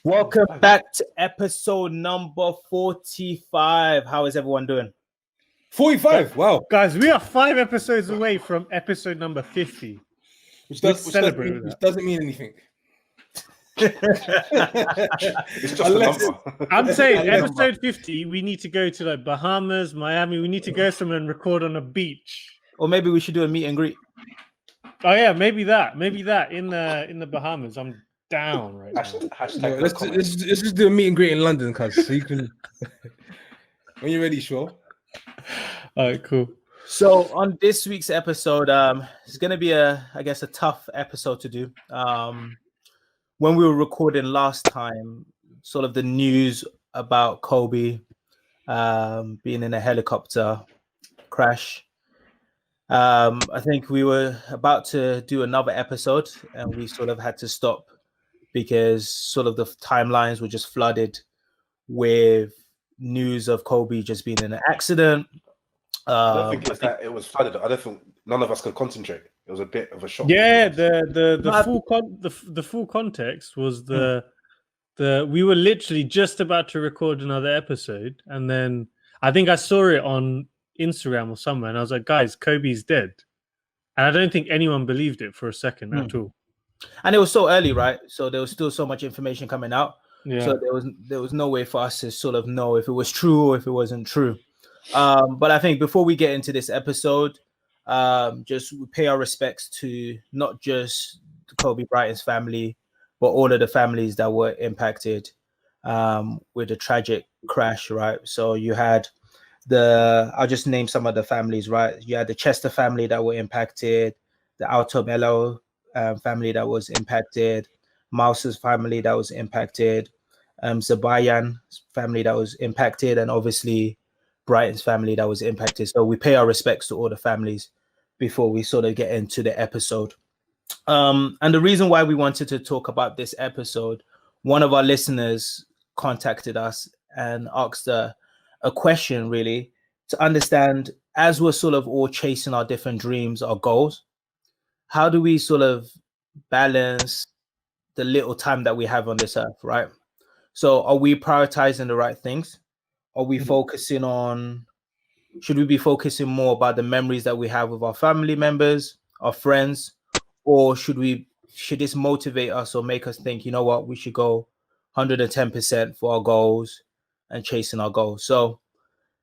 Welcome back to episode number 45. How is everyone doing? 45. Wow. Guys, we are 5 episodes away from episode number 50. Which doesn't mean anything. It's just a number. I'm saying episode 50, we need to go to like Bahamas, Miami. We need to go somewhere and record on a beach. Or maybe we should do a meet and greet. Oh yeah, maybe that in the Bahamas. I'm down right now. Hashtag Let's just do a meet and greet in London, cuz so you can when you're ready, sure. All right, cool. So on this week's episode, it's gonna be a tough episode to do. When we were recording last time, sort of the news about Kobe being in a helicopter crash. I think we were about to do another episode and we sort of had to stop because sort of the timelines were just flooded with news of Kobe just being in an accident. I don't think it's that it was flooded. I don't think none of us could concentrate. It was a bit of a shock. Yeah, the full context was the we were literally just about to record another episode, and then I think I saw it on Instagram or somewhere, and I was like, guys, Kobe's dead. And I don't think anyone believed it for a second at all. And it was so early, right? So there was still so much information coming out. Yeah. So there was no way for us to sort of know if it was true or if it wasn't true. But I think before we get into this episode, just pay our respects to not just Kobe Bryant's family, but all of the families that were impacted with the tragic crash, right? So you had I'll just name some of the families, right? You had the Chester family that were impacted, the Altomelo family that was impacted, Mouse's family that was impacted, Zabayan's family that was impacted, and obviously Brighton's family that was impacted. So we pay our respects to all the families before we sort of get into the episode. And the reason why we wanted to talk about this episode, one of our listeners contacted us and asked a question really to understand, as we're sort of all chasing our different dreams, our goals, how do we sort of balance the little time that we have on this earth, right? So are we prioritizing the right things? Are we focusing on, should we be focusing more about the memories that we have with our family members, our friends, or should this motivate us or make us think, you know what, we should go 110% for our goals and chasing our goals? So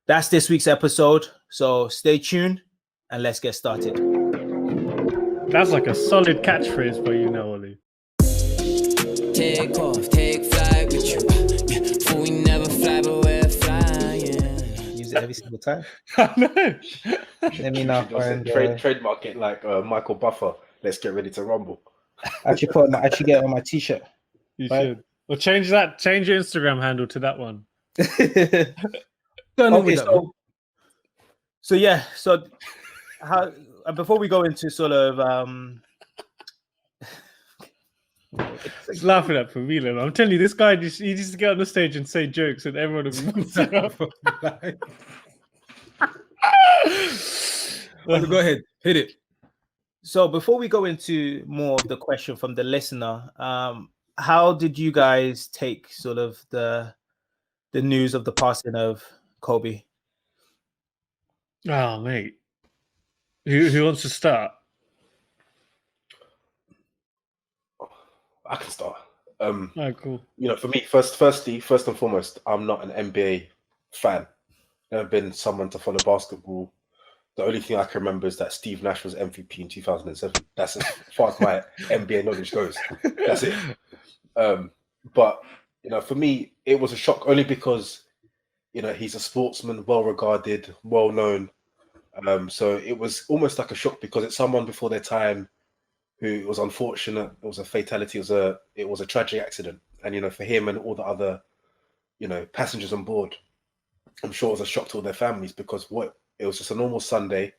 that's this week's episode. So stay tuned and let's get started. That's like a solid catchphrase for you now, Ollie. Take off, take flight with you. For we never fly, but we're flying. Use it every single time. No. Let me know. Trademark it like Michael Buffer. Let's get ready to rumble. Actually get it on my t-shirt. You should. Or change your Instagram handle to that one. Okay, so how before we go into sort of He's laughing at Pavilion. I'm telling you, this guy he needs to get on the stage and say jokes, and everyone will be Go ahead, hit it. So before we go into more of the question from the listener, how did you guys take sort of the news of the passing of Kobe? Oh, mate. Who wants to start? I can start. Oh, cool. You know, for me, first and foremost, I'm not an NBA fan. Never been someone to follow basketball. The only thing I can remember is that Steve Nash was MVP in 2007. That's as far as my NBA knowledge goes. That's it. But, you know, for me, it was a shock only because, you know, he's a sportsman, well-regarded, well-known. So it was almost like a shock because it's someone before their time who was unfortunate. It was a fatality. It was a tragic accident. And, you know, for him and all the other, you know, passengers on board, I'm sure it was a shock to all their families because it was just a normal Sunday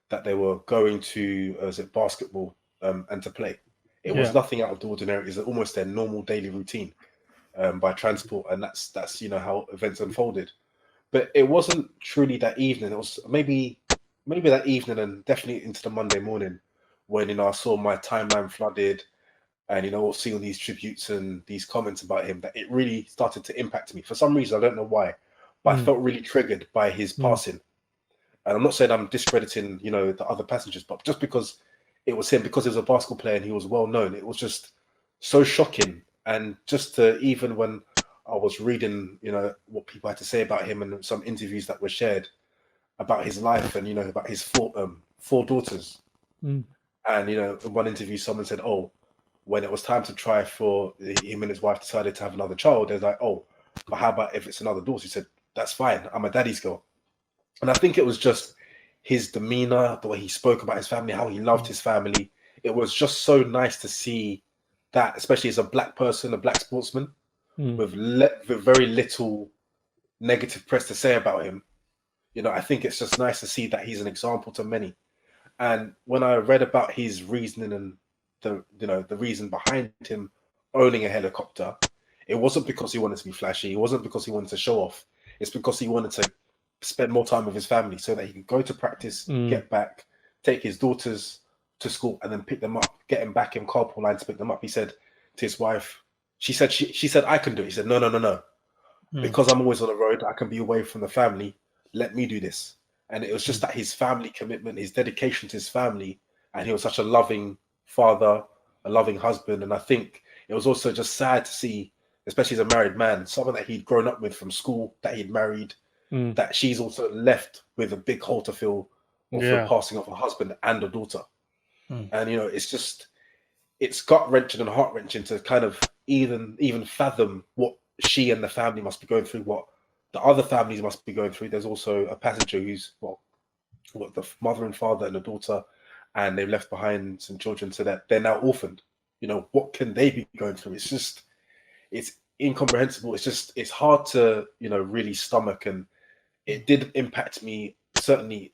that they were going to basketball and to play. It was nothing out of the ordinary. It was almost their normal daily routine by transport, and that's you know how events unfolded. But it wasn't truly that evening. It was maybe that evening and definitely into the Monday morning when I saw my timeline flooded and seeing all these tributes and these comments about him, that it really started to impact me for some reason. I don't know why, but I felt really triggered by his passing. And I'm not saying I'm discrediting, the other passengers, but just because it was him, because he was a basketball player and he was well known, it was just so shocking. And just to, even when I was reading, what people had to say about him and some interviews that were shared about his life and, about his four daughters. And, in one interview, someone said, oh, when it was time to try for him and his wife decided to have another child, they're like, oh, but how about if it's another daughter? He said, that's fine. I'm a daddy's girl. And I think it was just his demeanor, the way he spoke about his family, how he loved his family. It was just so nice to see that, especially as a black person, a black sportsman, with very little negative press to say about him. I think it's just nice to see that he's an example to many. And when I read about his reasoning and the reason behind him owning a helicopter, it wasn't because he wanted to be flashy. It wasn't because he wanted to show off. It's because he wanted to spend more time with his family so that he could go to practice, get back, take his daughters to school, and then pick them up, get him back in carpool line to pick them up. He said to his wife, she said, I can do it. He said, no. Because I'm always on the road, I can be away from the family. Let me do this. And it was just that his family commitment, his dedication to his family, and he was such a loving father, a loving husband. And I think it was also just sad to see, especially as a married man, someone that he'd grown up with from school, that he'd married, that she's also left with a big hole to fill of the passing of a husband and a daughter. And, it's gut-wrenching and heart-wrenching to kind of even fathom what she and the family must be going through, what the other families must be going through. There's also a passenger who's, the mother and father and a daughter, and they've left behind some children so that they're now orphaned. What can they be going through? It's incomprehensible. It's hard to, really stomach. And it did impact me, certainly,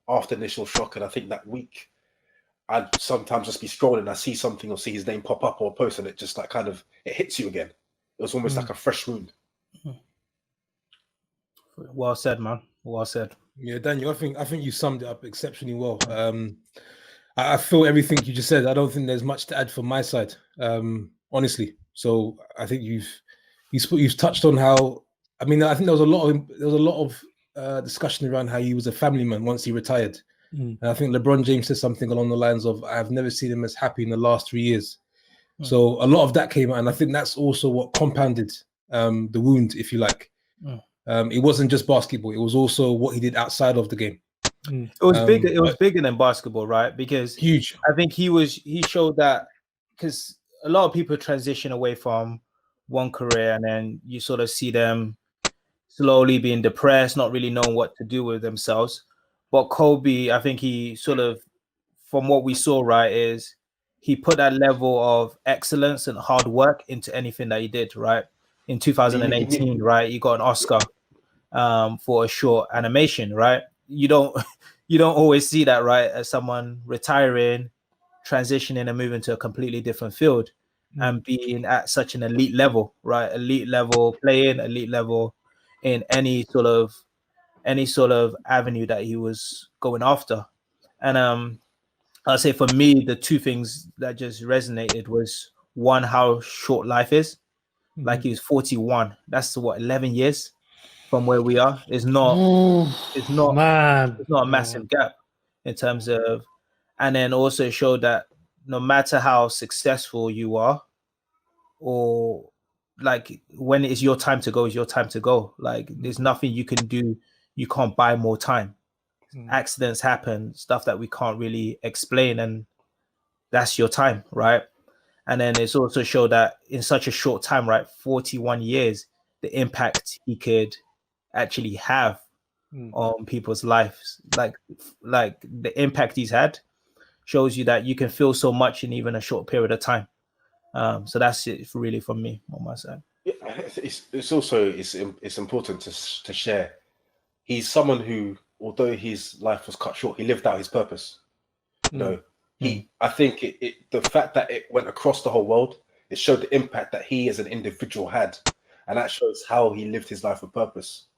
after initial shock. And I think that week, I'd sometimes just be scrolling, I see something or see his name pop up or a post, and it just like it hits you again. It was almost like a fresh wound. Well said, man. Well said. Yeah, Daniel, I think you summed it up exceptionally well. I feel everything you just said. I don't think there's much to add from my side, honestly. So I think you've touched on how. I mean, I think there was a lot of discussion around how he was a family man once he retired. And I think LeBron James said something along the lines of, "I've never seen him as happy in the last 3 years." So a lot of that came out, and I think that's also what compounded the wound, if you like. It wasn't just basketball; it was also what he did outside of the game. It was bigger. It was bigger than basketball, right? Because huge. I think he showed that, because a lot of people transition away from one career, and then you sort of see them slowly being depressed, not really knowing what to do with themselves. But Kobe, I think he sort of, from what we saw, right, is he put that level of excellence and hard work into anything that he did, right? In 2018, right, he got an Oscar for a short animation, right? You don't always see that, right? As someone retiring, transitioning and moving to a completely different field and being at such an elite level, right? Elite level playing, elite level in any sort of avenue that he was going after. And I'll say for me, the two things that just resonated was, one, how short life is. Like, he was 41. That's what, 11 years from where we are. It's not a massive gap in terms of, and then also showed that no matter how successful you are, or like when it's your time to go, it's your time to go. Like, there's nothing you can do. You can't buy more time. Accidents happen, stuff that we can't really explain, and that's your time, right? And then it's also showed that in such a short time, right, 41 years, the impact he could actually have on people's lives. Like the impact he's had shows you that you can feel so much in even a short period of time. So that's it really from me on my side. Yeah, it's also important to share. He's someone who, although his life was cut short, he lived out his purpose. I think the fact that it went across the whole world, it showed the impact that he as an individual had, and that shows how he lived his life with purpose.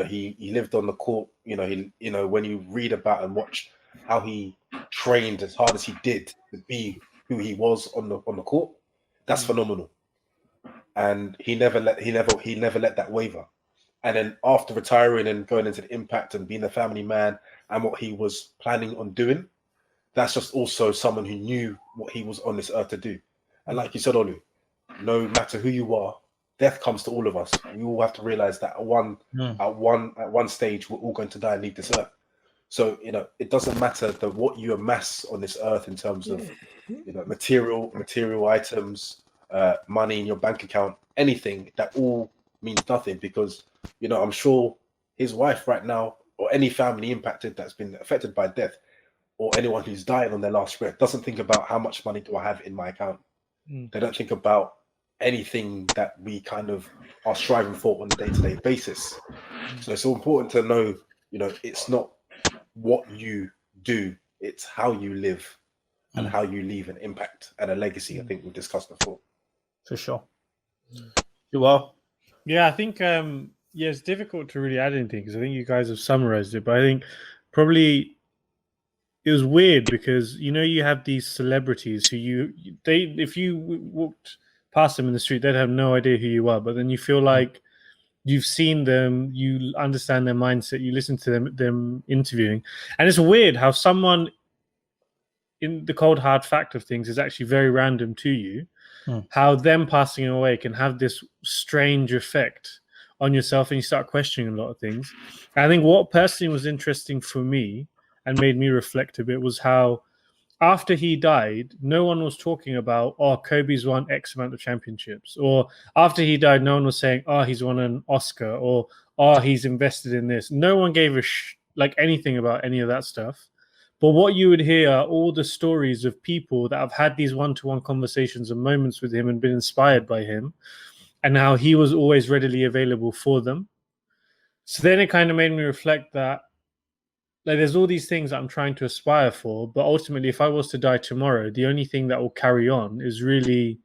He lived on the court. When you read about and watch how he trained as hard as he did to be who he was on the court, That's phenomenal. And he never let that waver. And then after retiring and going into the impact and being a family man and what he was planning on doing, that's just also someone who knew what he was on this earth to do. And like you said, Olu, no matter who you are, death comes to all of us. We all have to realize that at one stage we're all going to die and leave this earth. So it doesn't matter what you amass on this earth in terms of material items, money in your bank account, anything. That all means nothing, because I'm sure his wife right now, or any family impacted that's been affected by death, or anyone who's dying on their last breath, doesn't think about how much money do I have in my account. They don't think about anything that we kind of are striving for on a day-to-day basis. So it's so important to know, it's not what you do, it's how you live and how you leave an impact and a legacy. I think we discussed before. For sure. You are? Yeah, I think it's difficult to really add anything because I think you guys have summarized it, but I think probably it was weird because you have these celebrities who if you walked past them in the street, they'd have no idea who you are, but then you feel like you've seen them, you understand their mindset, you listen to them interviewing, and it's weird how someone in the cold hard fact of things is actually very random to you, how them passing away can have this strange effect on yourself, and you start questioning a lot of things. And I think what personally was interesting for me and made me reflect a bit was how after he died, no one was talking about, Kobe's won X amount of championships. Or after he died, no one was saying, he's won an Oscar, or he's invested in this. No one gave anything about any of that stuff. But what you would hear are all the stories of people that have had these one-to-one conversations and moments with him and been inspired by him, and how he was always readily available for them. So then it kind of made me reflect that there's all these things that I'm trying to aspire for, but ultimately, if I was to die tomorrow, the only thing that will carry on is really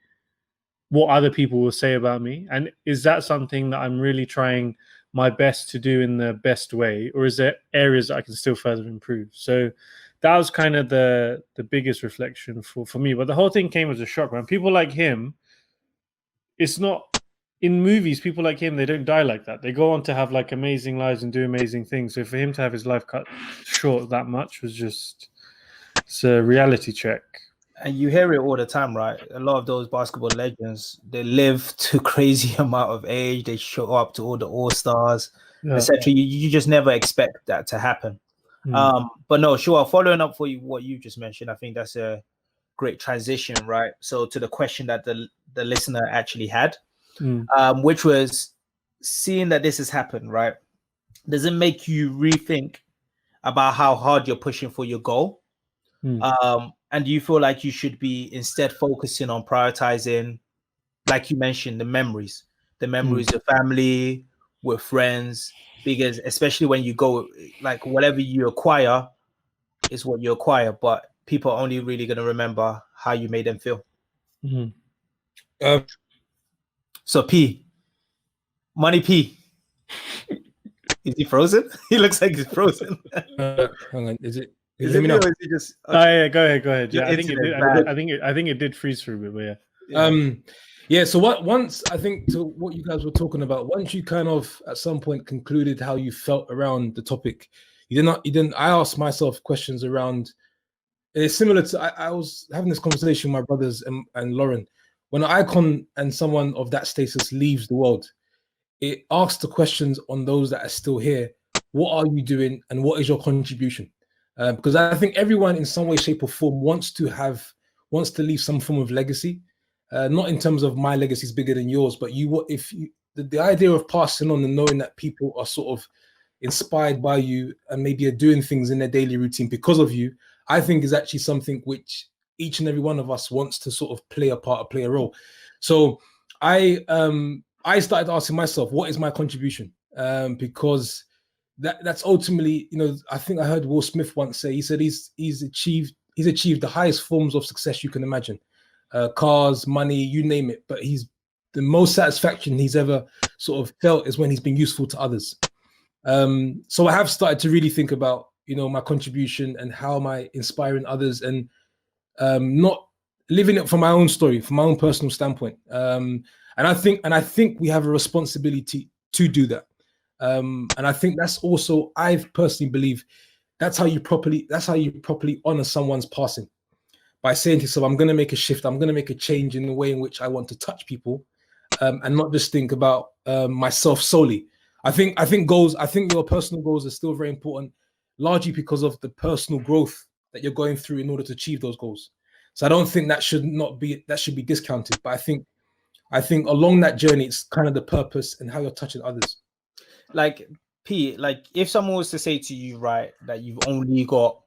what other people will say about me. And is that something that I'm really trying my best to do in the best way, or is there areas that I can still further improve? So that was kind of the biggest reflection for me. But the whole thing came as a shock, man. People like him, it's not... In movies, people like him, they don't die like that. They go on to have amazing lives and do amazing things. So for him to have his life cut short that much was it's a reality check. And you hear it all the time, right? A lot of those basketball legends, they live to crazy amount of age. They show up to all the All-Stars, etc. You just never expect that to happen. But no, sure. Following up for you, what you just mentioned, I think that's a great transition, right? So to the question that the listener actually had, which was seeing that this has happened, right? Does it make you rethink about how hard you're pushing for your goal? And do you feel like you should be instead focusing on prioritizing, like you mentioned, the memories of family, with friends, because especially when you go, whatever you acquire is what you acquire, but people are only really going to remember how you made them feel. So Money P. Is he frozen? He looks like he's frozen. Hang on, is it me now? Is he just... Okay. Go ahead. Yeah, I think it did freeze for a bit, but yeah. So once I think to what you guys were talking about, once you kind of at some point concluded how you felt around the topic, you didn't. I asked myself questions around. It's similar to I was having this conversation with my brothers and Lauren. When an icon and someone of that status leaves the world, it asks the questions on those that are still here. What are you doing, and what is your contribution? Because I think everyone in some way, shape, or form wants to leave some form of legacy. Not in terms of my legacy is bigger than yours, but the idea of passing on and knowing that people are sort of inspired by you and maybe are doing things in their daily routine because of you, I think is actually something which each and every one of us wants to sort of play a role. So I started asking myself, what is my contribution? Because that's ultimately, I think I heard Will Smith once say, he said he's achieved the highest forms of success you can imagine. Cars, money, you name it. But the most satisfaction he's ever sort of felt is when he's been useful to others. So I have started to really think about, my contribution and how am I inspiring others, and not living it from my own story, from my own personal standpoint. And I think we have a responsibility to do that. And I think that's also, I personally believe that's how you properly honor someone's passing, by saying to yourself, I'm going to make a shift. I'm going to make a change in the way in which I want to touch people, and not just think about myself solely. I think your personal goals are still very important, largely because of the personal growth that you're going through in order to achieve those goals. So I don't think that should be discounted. But I think along that journey, it's kind of the purpose and how you're touching others. Like Pete, like if someone was to say to you, right, that you've only got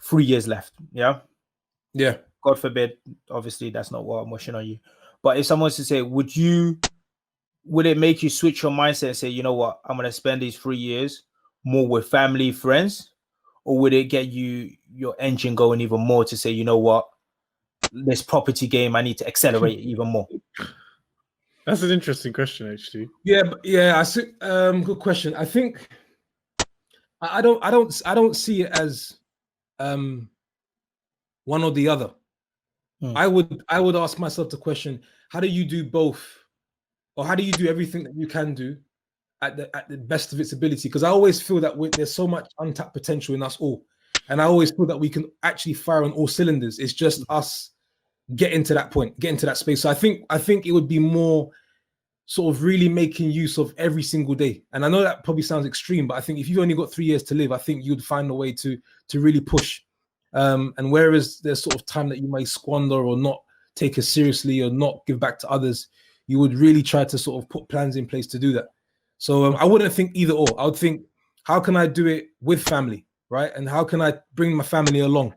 3 years left, yeah, God forbid, obviously that's not what I'm wishing on you. But if someone was to say, would it make you switch your mindset and say, you know what, I'm gonna spend these 3 years more with family, friends, or would it get you your engine going even more to say, you know what, this property game, I need to accelerate it even more? That's an interesting question, actually. Yeah. I see. Good question. I think I don't see it as one or the other. I would ask myself the question: how do you do both, or how do you do everything that you can do at the best of its ability? Because I always feel that there's so much untapped potential in us all, and I always feel that we can actually fire on all cylinders. It's just us getting to that point, getting to that space. So I think it would be more sort of really making use of every single day. And I know that probably sounds extreme, but I think if you've only got 3 years to live, I think you'd find a way to really push. And whereas there's sort of time that you may squander or not take as seriously or not give back to others, you would really try to sort of put plans in place to do that. So I wouldn't think either or. I would think, how can I do it with family, right? And how can I bring my family along?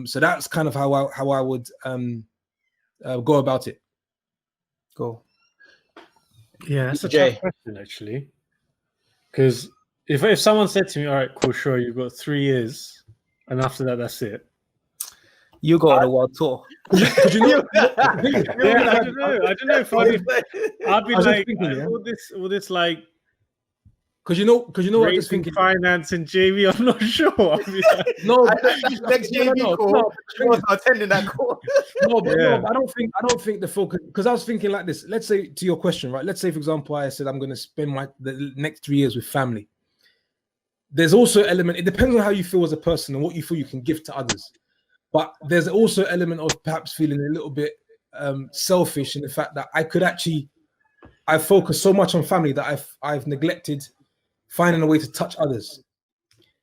So that's kind of how I would go about it. Cool. Yeah, that's a tough question, actually. Because if someone said to me, all right, cool, sure, you've got 3 years, and after that, that's it. You go on a world tour. Could you know? I don't know if I'd be like, all this like, because you know what I'm just thinking. Finance and JV, I'm not sure. No, next JV call. I was attending that call. No, I don't think the focus, because I was thinking like this. Let's say, to your question, right? Let's say, for example, I said I'm going to spend the next 3 years with family. There's also an element. It depends on how you feel as a person and what you feel you can give to others. But there's also an element of perhaps feeling a little bit selfish in the fact that I focus so much on family that I've neglected finding a way to touch others.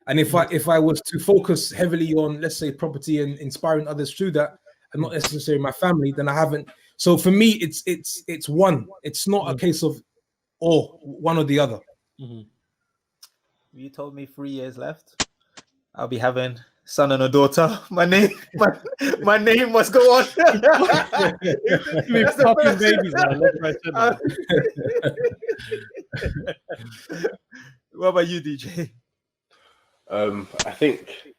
And if I was to focus heavily on, let's say, property and inspiring others through that, and not necessarily my family, then I haven't. So for me, it's one. It's not a case of one or the other. You told me 3 years left. I'll be having son and a daughter. My name must go on. We're popping babies now. What about you, DJ? I think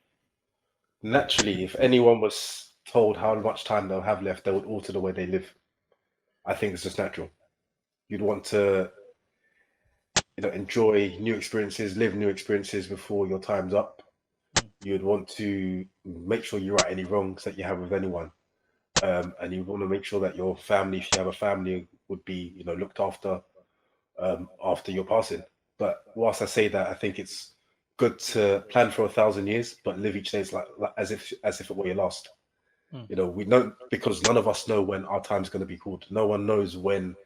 naturally, if anyone was told how much time they'll have left, they would alter the way they live. I think it's just natural. You'd want to, enjoy new experiences, live new experiences before your time's up. You'd want to make sure you right any wrongs that you have with anyone, and you want to make sure that your family, if you have a family, would be looked after after your passing. But whilst I say that, I think it's good to plan for 1,000 years, but live each day like as if it were your last. We know, because none of us know when our time's going to be called. No one knows when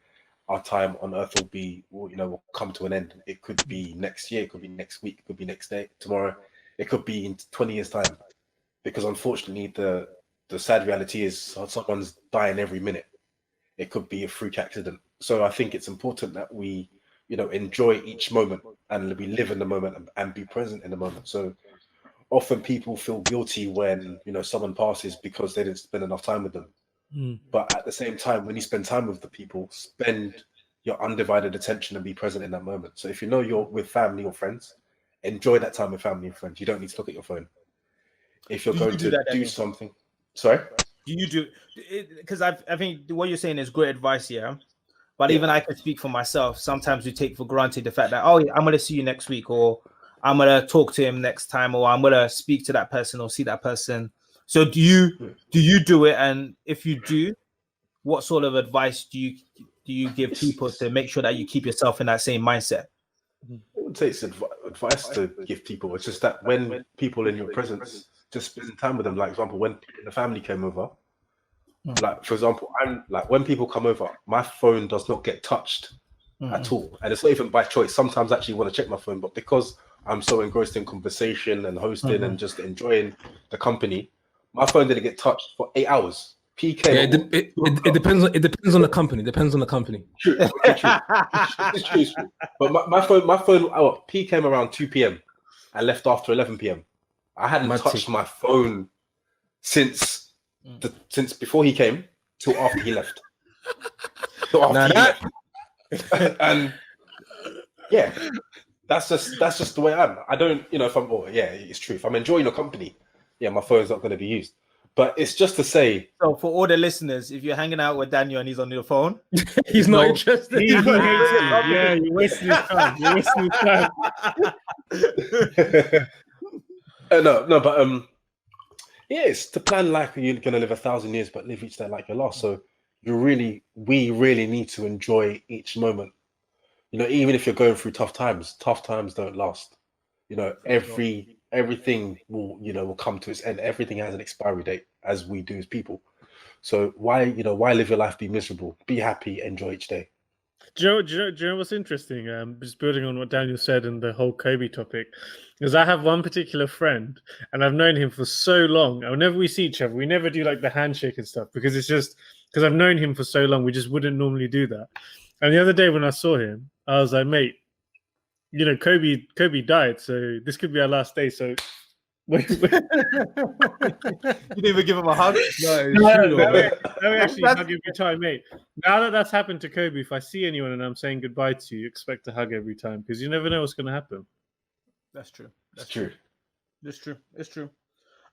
our time on Earth will come to an end. It could be next year, it could be next week, it could be next day, tomorrow. It could be in 20 years' time, because unfortunately, the sad reality is someone's dying every minute. It could be a freak accident. So I think it's important that we, enjoy each moment and we live in the moment and be present in the moment. So often people feel guilty when, someone passes because they didn't spend enough time with them. But at the same time, when you spend time with the people, spend your undivided attention and be present in that moment. So if you're with family or friends, enjoy that time with family and friends. You don't need to look at your phone. If you're going to do something, sorry. Do you do? Because I think what you're saying is great advice, yeah. But even I can speak for myself. Sometimes we take for granted the fact that, I'm going to see you next week, or I'm going to talk to him next time, or I'm going to speak to that person or see that person So do you do it? And if you do, what sort of advice do you give people to make sure that you keep yourself in that same mindset? I wouldn't say it's advice to give people. It's just that when people in your presence, just spending time with them. Like, for example, when the family came over, like, for example, I'm like, when people come over, my phone does not get touched at all. And it's not even by choice. Sometimes I actually want to check my phone, but because I'm so engrossed in conversation and hosting and just enjoying the company, my phone didn't get touched for 8 hours. PK. Yeah, it depends. It depends on the company. Depends on the company. True. It's true. But my phone. P came around 2 p.m. and left after 11 p.m. I hadn't touched my phone since before he came till after he left. And yeah, that's just the way I am. I don't, if I'm. Oh, yeah, it's true. If I'm enjoying your company, yeah, my phone's not going to be used. But it's just to say. So for all the listeners, if you're hanging out with Daniel and he's on your phone, he's not interested. He hates you. Yeah, you're wasting his time. You're wasting his time. No, but yeah, it's to plan like you're gonna live 1,000 years, but live each day like your last. So we really need to enjoy each moment. Even if you're going through tough times don't last. Everything will come to its end. Everything has an expiry date, as we do as people. So why live your life, be miserable, be happy, enjoy each day. Do you know what's interesting? Just building on what Daniel said and the whole Kobe topic, is I have one particular friend, and I've known him for so long. And whenever we see each other, we never do like the handshake and stuff because it's just because I've known him for so long. We just wouldn't normally do that. And the other day when I saw him, I was like, mate, Kobe died, so this could be our last day. So wait. You didn't even give him a hug? No, we actually hug every time, mate. Now that that's happened to Kobe, if I see anyone and I'm saying goodbye to you, expect a hug every time because you never know what's going to happen. That's true. That's true. It's true.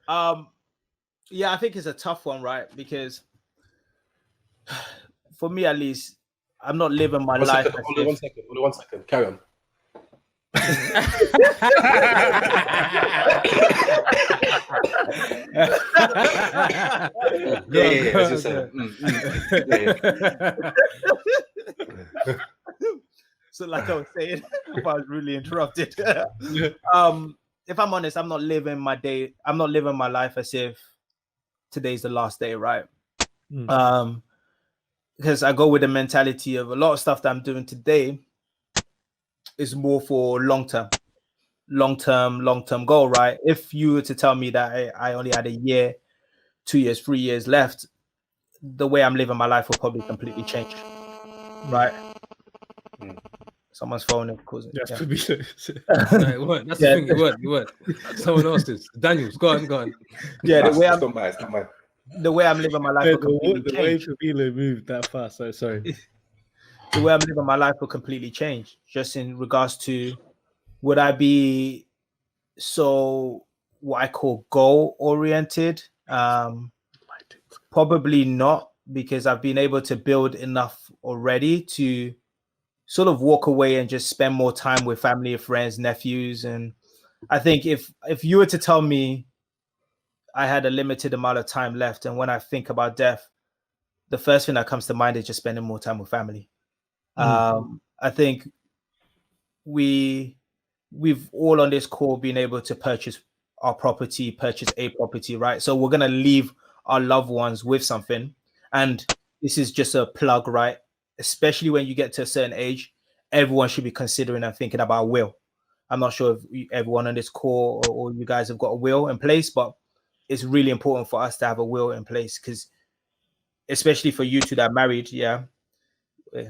Yeah, I think it's a tough one, right? Because for me, at least, I'm not living my life. Only one second. Carry on. So like I was saying, if I was really interrupted. If I'm honest, I'm not living my life as if today's the last day, right? Because I go with the mentality of a lot of stuff that I'm doing today is more for long-term goal, right? If you were to tell me that I only had a year, 2 years, 3 years left, the way I'm living my life will probably completely change, right? Someone's phone, of course. Yes, could be. No, it weren't. That's the thing. It weren't. Someone else's. Daniel's. Go on. Yeah, the way I'm living my life will completely change. The way moved that fast. So sorry. The way I'm living my life will completely change. Just in regards to, would I be so what I call goal oriented? Probably not, because I've been able to build enough already to sort of walk away and just spend more time with family, friends, nephews. And I think if you were to tell me I had a limited amount of time left, and when I think about death, the first thing that comes to mind is just spending more time with family. I think we've all on this call been able to purchase a property, right? So we're going to leave our loved ones with something. And this is just a plug, right? Especially when you get to a certain age, everyone should be considering and thinking about a will. I'm not sure if everyone on this call or you guys have got a will in place, but it's really important for us to have a will in place, because especially for you two that are married,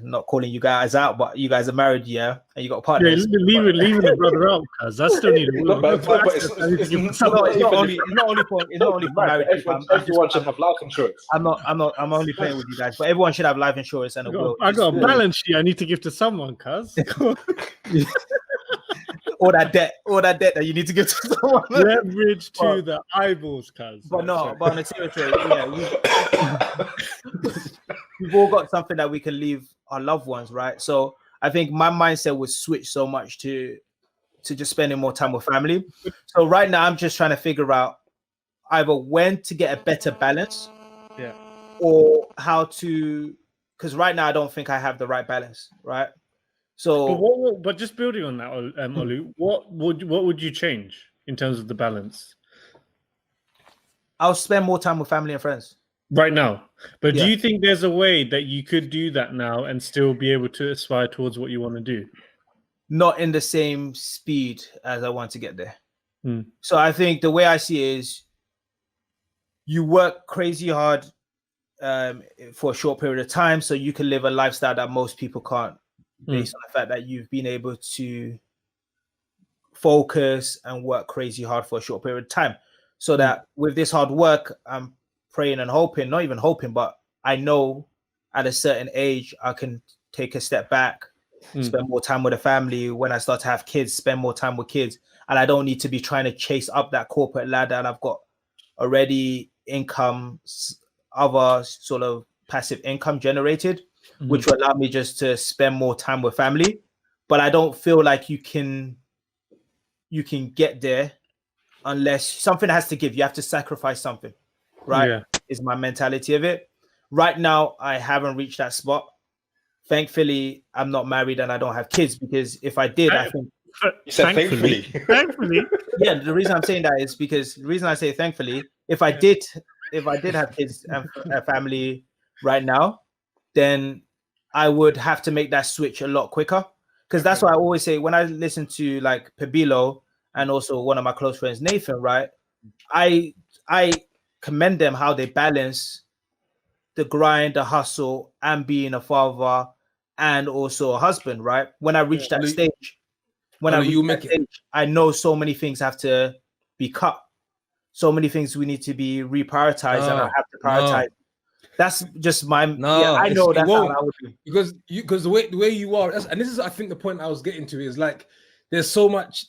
not calling you guys out, but you guys are married, and you got a partner. Yeah, leaving the brother out, because I still need a will. It's not only for married people. Everyone should have life insurance. I'm only playing with you guys, but everyone should have life insurance and a will. I got a balance sheet I need to give to someone, cuz. all that debt that you need to give to someone. Leverage to the eyeballs, cuz. But on a serious note, we've all got something that we can leave our loved ones, right? So I think my mindset was switched so much to just spending more time with family. So right now I'm just trying to figure out either when to get a better balance, Yeah. or how to. Because right now I don't think I have the right balance, right? So, But just building on that, Olu, what would you change in terms of the balance I'll spend more time with family and friends. right now? But do Yeah. you think there's a way that you could do that now and still be able to aspire towards what you want to do? Not in the same speed as I want to get there. Hmm. So I think the way I see it is you work crazy hard for a short period of time so you can live a lifestyle that most people can't, based on the fact that you've been able to focus and work crazy hard for a short period of time. So that with this hard work, I'm praying and hoping, not even hoping, but I know at a certain age I can take a step back, spend more time with the family. When I start to have kids, spend more time with kids, and I don't need to be trying to chase up that corporate ladder, and I've got already income, other sort of passive income generated, which will allow me just to spend more time with family. But I don't feel like you can get there unless something has to give. You have to sacrifice something, right? Yeah. Is my mentality of it. Right now, I haven't reached that spot. Thankfully, I'm not married and I don't have kids, because if I did, I think. You said thankfully. Thankfully. Yeah, the reason I'm saying that is because the reason I say thankfully, if I did have kids and a family right now, then I would have to make that switch a lot quicker. Because that's why I always say, when I listen to like Pabilo and also one of my close friends, Nathan, right? I commend them how they balance the grind, the hustle, and being a father and also a husband, right? When I reach that stage, I know so many things have to be cut. So many things we need to be reprioritized, and I have to prioritize. That's just my. I know that's how I would do. Because the way you are, and this is, I think, the point I was getting to is like there's so much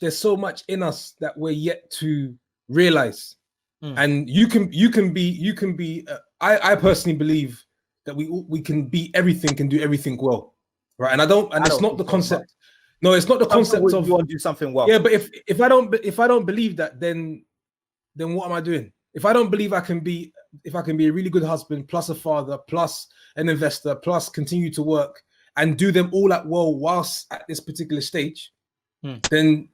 in us that we're yet to realize, and you can be. I personally believe that we can be everything and do everything well, right? And it's not the concept. No, it's not the concept of you want to do something well. Yeah, but if I don't believe that, then what am I doing? If I don't believe I can be a really good husband, plus a father, plus an investor, plus continue to work and do them all at well whilst at this particular stage, then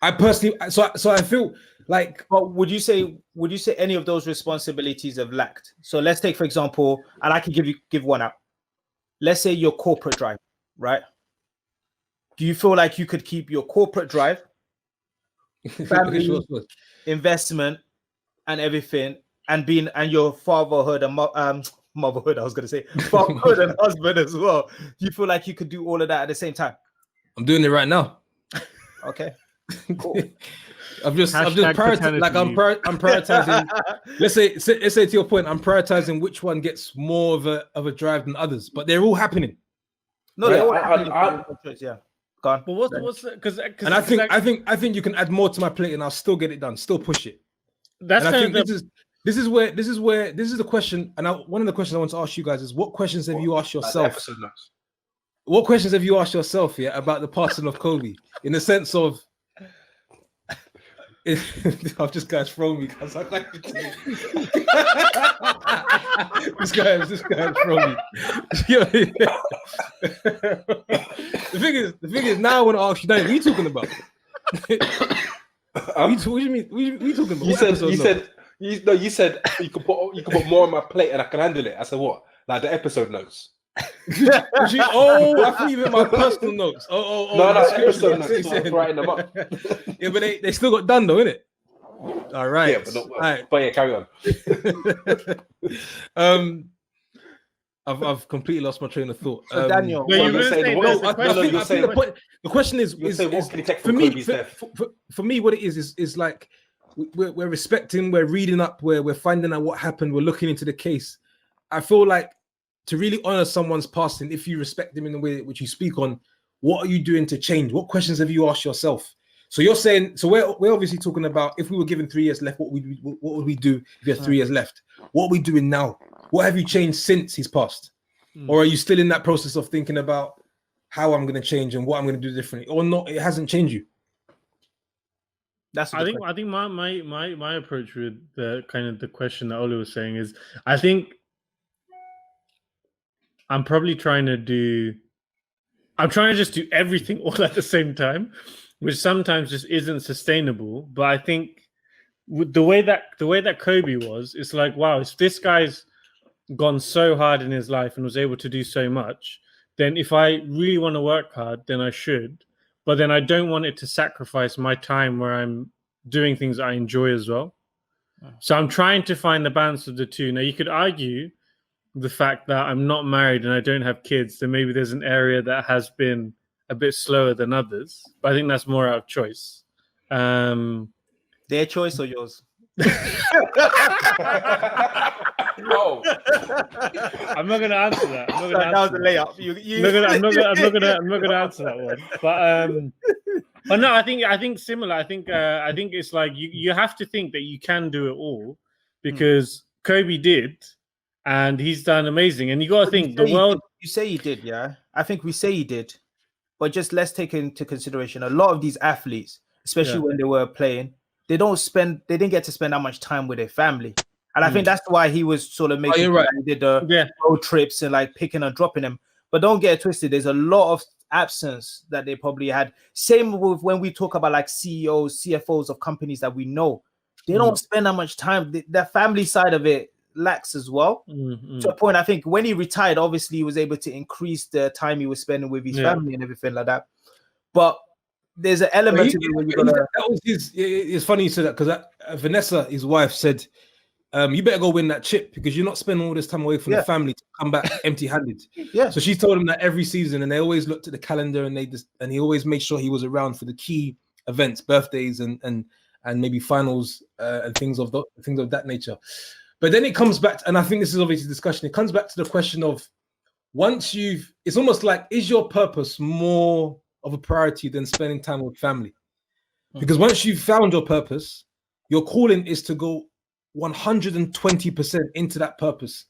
I personally, so I feel like. But would you say any of those responsibilities have lacked? So let's take, for example, and I can give one out. Let's say your corporate drive, right? Do you feel like you could keep your corporate drive, family, investment, and everything, and your fatherhood and motherhood? I was going to say fatherhood and husband as well. Do you feel like you could do all of that at the same time? I'm doing it right now. Okay, cool. I'm just prioritizing. Like I'm prioritizing. let's say to your point, I'm prioritizing which one gets more of a drive than others, but they're all happening. No, they're all happening. Yeah. But what's because and I think you can add more to my plate and I'll still get it done, still push it. That's and I think this is the question. And one of the questions I want to ask you guys is, what questions have you asked yourself? What questions have you asked yourself about the passing of Kobe, in the sense of? I've just guys thrown me. This guy thrown me. The thing is, now I want to ask you, what are you talking about? What do you mean? What are you talking about? You said you could put more on my plate and I can handle it. I said what? Like the episode notes. I thought you meant my personal notes. No, episode notes. I was writing them up. Yeah, but they still got done though, innit? All right. Yeah, but not well. Right. But yeah, carry on. I've completely lost my train of thought. So Daniel, the question is for me, what it is like we're respecting, we're reading up, we're finding out what happened, we're looking into the case. I feel like to really honor someone's passing, if you respect them in the way which you speak on, what are you doing to change? What questions have you asked yourself? So you're saying, so we're obviously talking about, if we were given 3 years left, what would we do if you had 3 years left? What are we doing now? What have you changed since he's passed? Or are you still in that process of thinking about how I'm going to change and what I'm going to do differently? Or not, it hasn't changed you? That's I think my approach with the kind of the question that Oli was saying is, I think I'm probably trying to just do everything all at the same time, which sometimes just isn't sustainable. But I think with the way that Kobe was, it's like, wow, if this guy's gone so hard in his life and was able to do so much, then if I really want to work hard, then I should. But then I don't want it to sacrifice my time where I'm doing things I enjoy as well. So I'm trying to find the balance of the two. Now, you could argue the fact that I'm not married and I don't have kids, then maybe there's an area that has been a bit slower than others. But I think that's more out of choice. Their choice or yours? No. I'm not going to answer that. I'm not going to That was answer a that. layup. I'm not gonna answer that one. But no, I think similar. I think it's like you have to think that you can do it all, because Kobe did, and he's done amazing. And you got to think the world. You say he did, yeah. I think we say he did, but just let's take into consideration a lot of these athletes, especially when they were playing, they didn't get to spend that much time with their family. And I think that's why he was sort of making right. he did the road trips and like picking and dropping them. But don't get it twisted. There's a lot of absence that they probably had. Same with when we talk about like CEOs, CFOs of companies that we know. They don't spend that much time. The family side of it lacks as well. To a point, I think when he retired, obviously he was able to increase the time he was spending with his family and everything like that. But there's an element to it when you that was his. It's funny you said that, because Vanessa, his wife, said, you better go win that chip, because you're not spending all this time away from the family to come back empty-handed. So she told him that every season, and they always looked at the calendar, and he always made sure he was around for the key events, birthdays, and maybe finals and things of that nature. But then it comes back, and I think this is obviously discussion. It comes back to the question of, it's almost like, is your purpose more of a priority than spending time with family? Because once you've found your purpose, your calling is to go 120% into that purpose,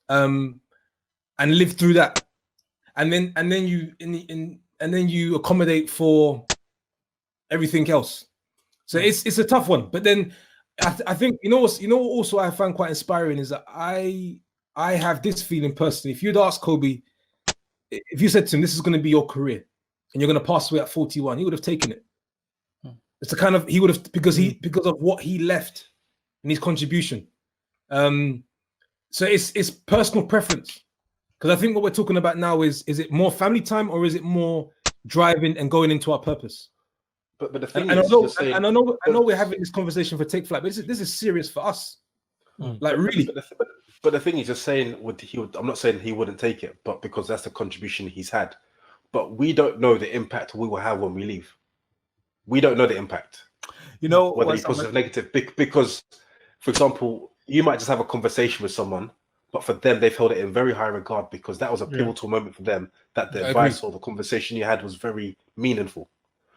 and live through that, and then you accommodate for everything else. So it's a tough one. But then I think what also I find quite inspiring is that I have this feeling personally. If you'd asked Kobe, if you said to him, this is going to be your career and you're going to pass away at 41, he would have taken it. It's the kind of, he would have, because of what he left and his contribution. So it's personal preference, because I think what we're talking about now is it more family time, or is it more driving and going into our purpose? But the thing I know we're having this conversation for Take Flight, but this is serious for us. Like, really. But the thing is, just saying I'm not saying he wouldn't take it, but because that's the contribution he's had. But we don't know the impact we will have when we leave. We don't know the impact. Whether it's positive or negative, because, for example, you might just have a conversation with someone, but for them, they've held it in very high regard because that was a pivotal moment for them, that the advice or the conversation you had was very meaningful.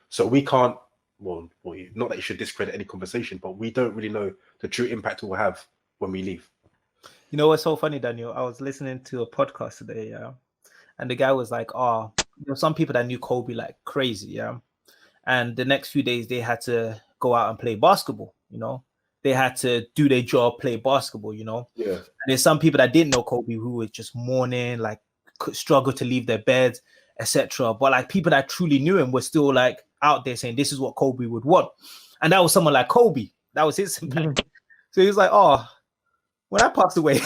So we can't, well, not that you should discredit any conversation, but we don't really know the true impact it will have when we leave. You know what's so funny, Daniel? I was listening to a podcast today, and the guy was like, some people that knew Kobe like crazy, and the next few days they had to go out and play basketball, they had to do their job, play basketball, and there's some people that didn't know Kobe who were just mourning, like struggle to leave their beds, etc. But like people that truly knew him were still like out there saying this is what Kobe would want, and that was someone like Kobe. That was his impact. So he was like, when I passed away,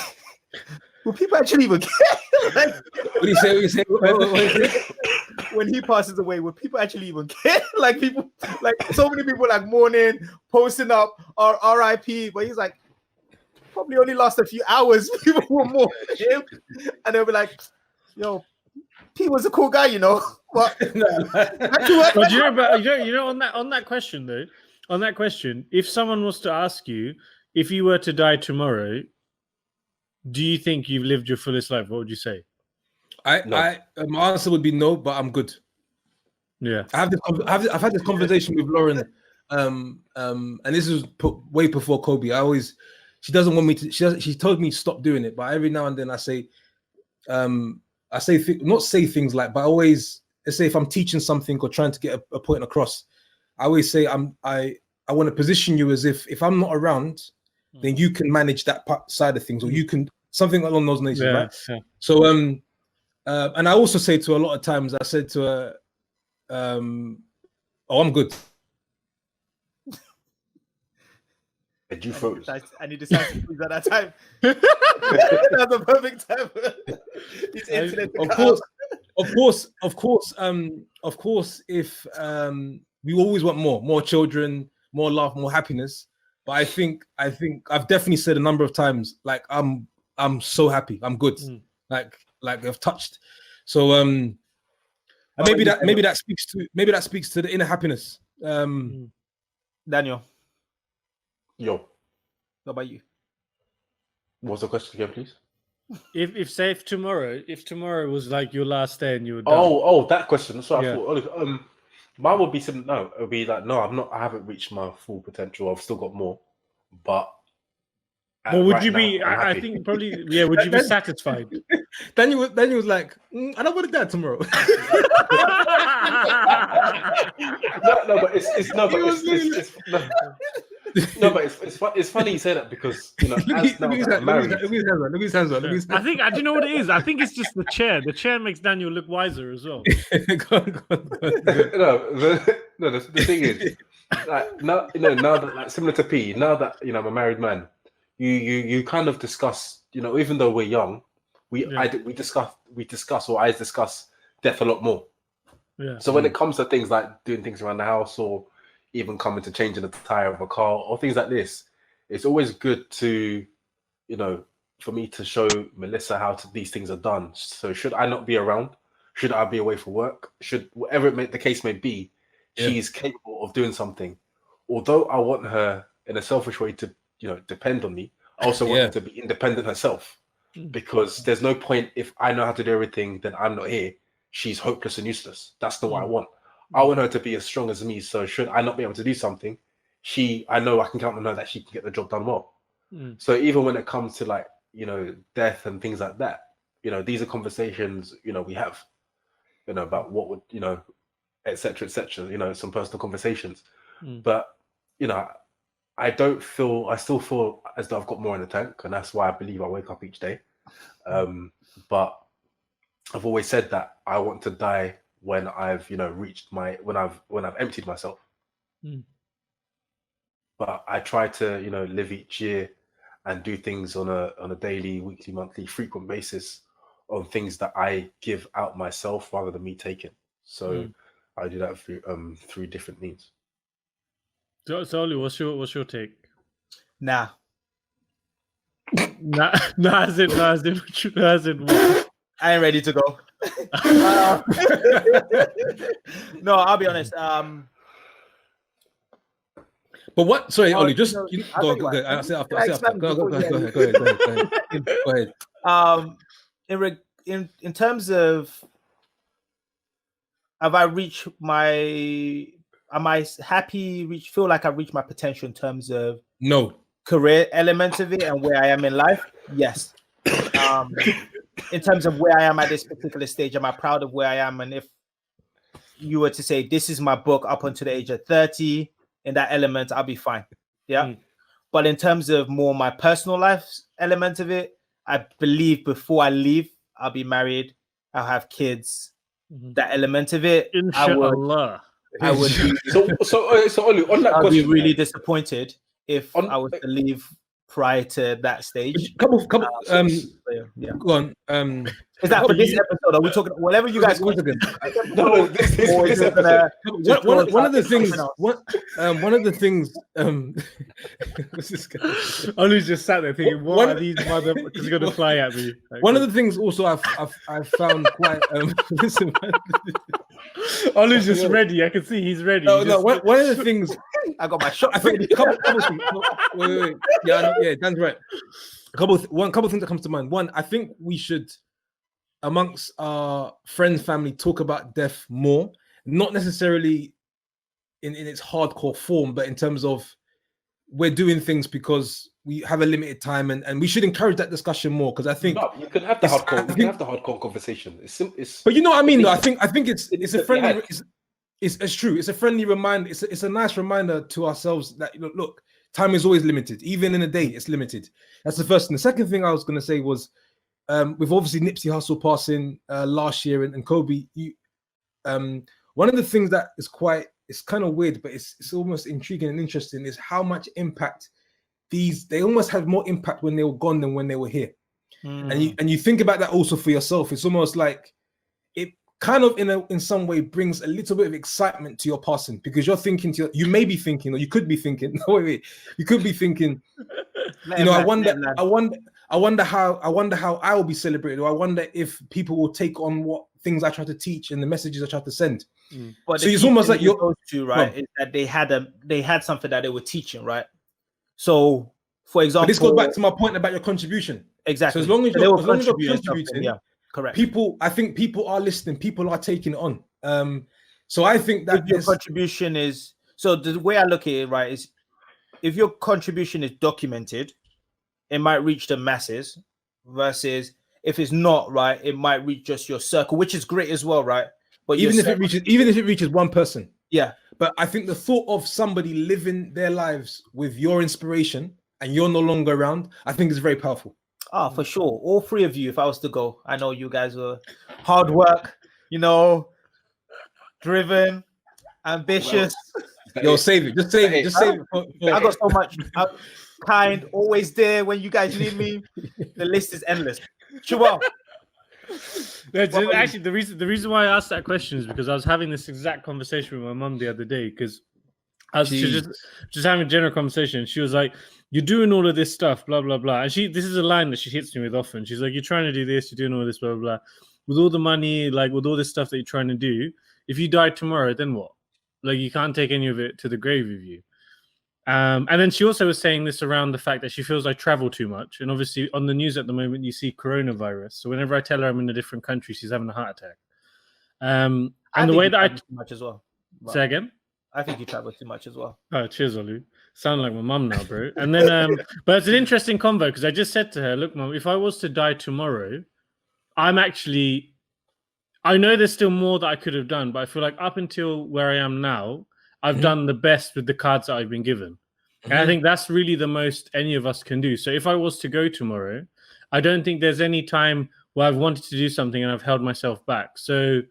will people actually even care? Like, what do you say? When he passes away, will people actually even care? Like people, like so many people like mourning, posting up RIP, but he's like, probably only last a few hours. People will mourn him, and they'll be like, yo, P was a cool guy, But, but on that question though, if someone was to ask you, if you were to die tomorrow, do you think you've lived your fullest life? What would you say? My answer would be no, but I'm good. Yeah, I've had this conversation with Lauren, and this was way before Kobe. She doesn't want me to. She told me to stop doing it, but every now and then I say, not say things like, but I always, let's say if I'm teaching something or trying to get a point across, I always say I'm I want to position you as if I'm not around, then you can manage that side of things, or you can something along those lines, right? Yeah. So and I also say to a lot of times, I said to her, "Oh, I'm good." And you froze. And he decided to freeze at that time. That's the perfect time. His internet to cut out. Of course, if we always want more children, more love, more happiness. But I think I've definitely said a number of times, like I'm so happy, I'm good, like I've touched. So and maybe that speaks to the inner happiness. Daniel, Yo, what about you? what's the question again, please? If tomorrow was like your last day and you were done. Oh, that question. So Yeah. I thought, mine would be something. No, it would be like, no, I'm not. I haven't reached my full potential. I've still got more, but. But would right you now, be? I'm I happy. think probably. Yeah. Would you be satisfied? Daniel was like, I don't want to die tomorrow. No, but it's no, but it's funny you say that because Look at his hands. I think. Do you know what it is? I think it's just the chair. The chair makes Daniel look wiser as well. Go on. The thing is, like now that, like, similar to P, now that I'm a married man, you kind of discuss, even though we're young, we discuss death a lot more. Yeah. So when it comes to things like doing things around the house, or even coming to changing the tire of a car or things like this, it's always good to, for me to show Melissa how these things are done. So should I not be around? Should I be away for work? Should whatever the case may be, she's capable of doing something. Although I want her in a selfish way to, depend on me, I also want her to be independent herself, because there's no point if I know how to do everything, then I'm not here. She's hopeless and useless. That's not what I want. I want her to be as strong as me. So should I not be able to do something, I know I can count on her that she can get the job done well. So even when it comes to, like, death and things like that, these are conversations, we have, about what would, et cetera, some personal conversations. But, I still feel as though I've got more in the tank, and that's why I believe I wake up each day. But I've always said that I want to die when I've, reached when I've emptied myself. But I try to, live each year and do things on a daily, weekly, monthly, frequent basis on things that I give out myself rather than me taking. So I do that through different means. So Oli, what's your take? Nah. As in what? I ain't ready to go. No, I'll be honest. But what? Sorry, Oli. Just no, go ahead. I'll say after. Go ahead. In terms of, have I reached am I happy? Feel like I've reached my potential in terms of career elements of it and where I am in life? Yes. In terms of where I am at this particular stage, am I proud of where I am? And if you were to say, this is my book up until the age of 30, in that element, I'll be fine. Yeah. But in terms of more my personal life element of it, I believe before I leave, I'll be married, I'll have kids. That element of it, Inshallah. I would be, so Oli, on that I'll question, be really disappointed if I was to leave prior to that stage. Couple. Yeah. Go on. Is that for this episode? Are we talking whatever you guys want? No, this episode. One of the things. What's this guy? Oli's just sat there thinking, "What are these motherfuckers going to fly at me?" Like, one of the things also I've found quite. Listen, Oli's just ready. I can see he's ready. No. One of the things I got my shot. I think couple things. Wait. Yeah, Dan's right. A couple things that comes to mind. One, I think we should, amongst our friends, family, talk about death more. Not necessarily in its hardcore form, but in terms of we're doing things because we have a limited time, and we should encourage that discussion more, because I think you can have the hardcore. You can have the hardcore conversation. It's but you know what I mean, though. I think it's a friendly. It's true. It's a friendly reminder. It's a nice reminder to ourselves that look, time is always limited. Even in a day, it's limited. That's the first thing. The second thing I was going to say was, with obviously Nipsey Hussle passing last year and Kobe, one of the things that is it's kind of weird, but it's almost intriguing and interesting is how much impact they almost had more impact when they were gone than when they were here. And you think about that also for yourself. It's almost like it kind of in some way brings a little bit of excitement to your passing, because you're thinking you may be thinking, or you could be thinking, you could be thinking, I wonder how I will be celebrated, or I wonder if people will take on what things I try to teach and the messages I try to send. But so it's almost like you're those two, right? Is that they had something that they were teaching, right? So, for example, but this goes back to my point about your contribution. Exactly. So as long as you're contributing, yeah, correct. I think people are listening. People are taking it on. So I think that your contribution is, so the way I look at it, right, is if your contribution is documented, it might reach the masses, versus if it's not, right, it might reach just your circle, which is great as well, right? But even if it reaches one person, yeah. But I think the thought of somebody living their lives with your inspiration and you're no longer around, I think is very powerful. For sure. All three of you, if I was to go, I know you guys were hard work, driven, ambitious. Yo, save it. Just save it. Just save it. I got so much kind, always there when you guys need me. The list is endless. Chihuahua. Actually, the reason why I asked that question is because I was having this exact conversation with my mum the other day, because I was just having a general conversation. She was like, "You're doing all of this stuff, blah blah blah." And this is a line that she hits me with often. She's like, "You're trying to do this, you're doing all this, blah blah blah. With all the money, like with all this stuff that you're trying to do, if you die tomorrow, then what? Like you can't take any of it to the grave with you." And then she also was saying this around the fact that she feels I travel too much. And obviously on the news at the moment, you see coronavirus. So whenever I tell her I'm in a different country, she's having a heart attack. And the way that I too much as well. Say again? I think you travel too much as well. Oh, cheers, Olu. Sound like my mum now, bro. And then, but it's an interesting convo, because I just said to her, "Look, mum, if I was to die tomorrow, I know there's still more that I could have done, but I feel like up until where I am now, I've done the best with the cards that I've been given." And I think that's really the most any of us can do. So if I was to go tomorrow, I don't think there's any time where I've wanted to do something and I've held myself back. So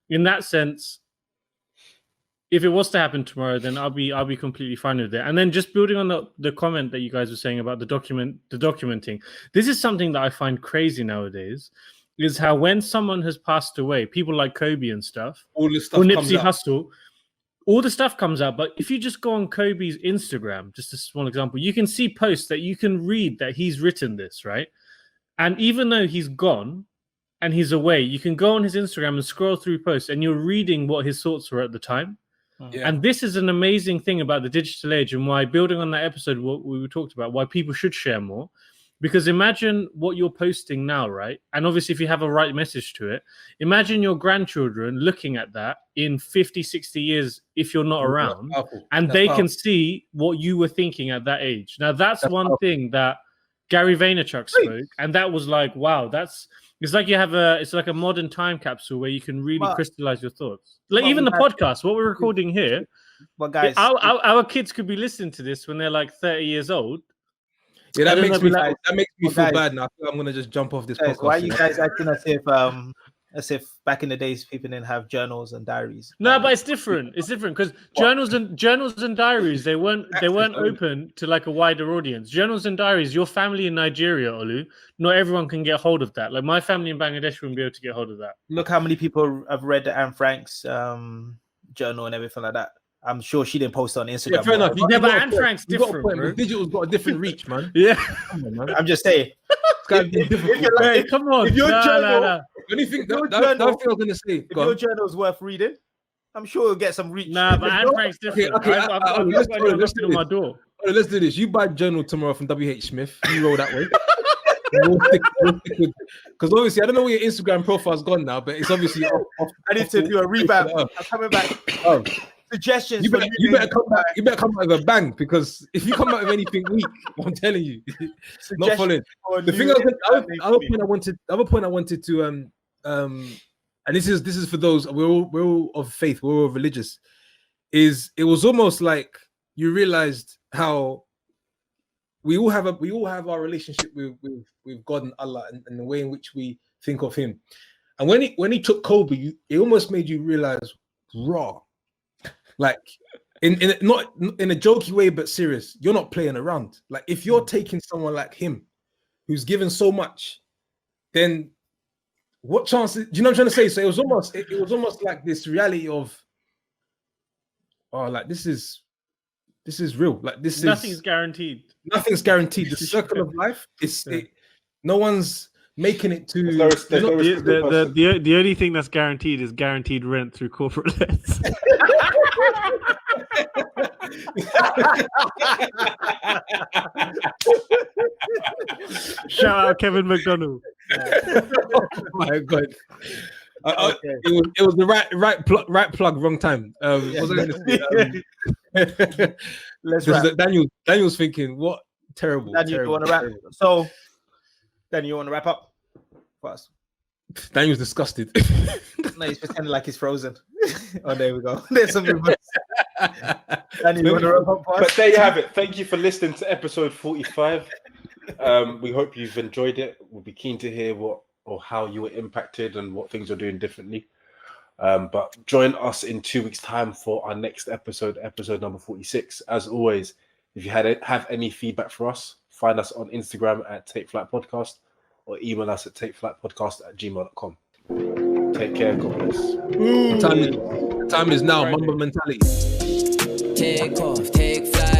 in that sense, if it was to happen tomorrow, then I'll be completely fine with it. And then just building on the comment that you guys were saying about the documenting, this is something that I find crazy nowadays, is how when someone has passed away, people like Kobe and stuff, all this stuff, or Nipsey Hussle, all the stuff comes out. But if you just go on Kobe's Instagram, just a small example, you can see posts that you can read that he's written this, right? And even though he's gone and he's away, you can go on his Instagram and scroll through posts and you're reading what his thoughts were at the time. Yeah. And this is an amazing thing about the digital age, and why, building on that episode, what we talked about, why people should share more. Because imagine what you're posting now, right? And obviously, if you have a right message to it, imagine your grandchildren looking at that in 50, 60 years if you're not around, and they can see what you were thinking at that age. Now, that's one thing that Gary Vaynerchuk spoke, and that was like, wow, it's like it's like a modern time capsule where you can really crystallize your thoughts. Like even the podcast, what we're recording here, but guys, our kids could be listening to this when they're like 30 years old. Yeah, that makes me feel bad now. I think I'm gonna just jump off this podcast. Why are you guys acting as if back in the days people didn't have journals and diaries? No, but it's different. It's different because journals and diaries they weren't open to like a wider audience. Journals and diaries, your family in Nigeria, Olu, not everyone can get hold of that. Like my family in Bangladesh wouldn't be able to get hold of that. Look how many people have read Anne Frank's journal and everything like that. I'm sure she didn't post it on Instagram. Yeah, fair enough. But Anne Frank's different. Bro. Digital's got a different reach, man. Yeah, come on, man. I'm just saying. Come on. If your journal, anything that I was gonna say, if your journal's worth reading, I'm sure it'll get some reach. Nah, but Anne Frank's different. Let's do my door. Let's do this. You buy a journal tomorrow from WH Smith. You roll that way. Because obviously, I don't know where your Instagram profile's gone now, but it's obviously off. I need to do a revamp. I'm coming back. Suggestions. You better come back. You better come back with a bang, because if you come back with anything weak, I'm telling you, not following. The thing other point I wanted to and this is for those we're all of faith, we're all religious. Is it was almost like you realized how we all have our relationship with God and Allah, and the way in which we think of Him. And when he took Kobe, it almost made you realize, raw, like not in a jokey way, but serious. You're not playing around. Like if you're taking someone like him, who's given so much, then what chances? Do you know what I'm trying to say? So it was almost like this reality of, oh, like this is real. Like nothing's guaranteed. Nothing's guaranteed. The circle of life no one's making it to. The only thing that's guaranteed is guaranteed rent through corporate lets. Shout out Kevin McDonald. Oh my God. Okay. It was the right plug, wrong time. Let's wrap. Daniel's thinking, what terrible. Daniel, you want to wrap? So, Daniel, you want to wrap up first? Daniel's disgusted. No, he's pretending like he's frozen. Oh, there we go. There's some movement. Daniel, you want to wrap up first? But there you have it. Thank you for listening to episode 45. We hope you've enjoyed it. We'll be keen to hear what or how you were impacted and what things you're doing differently. But join us in 2 weeks' time for our next episode number 46. As always, if you have any feedback for us, find us on Instagram at Take Flight Podcast or email us at takeflightpodcast@gmail.com. Take care, God bless. The time is now. Mamba mentality. Take off, take flight.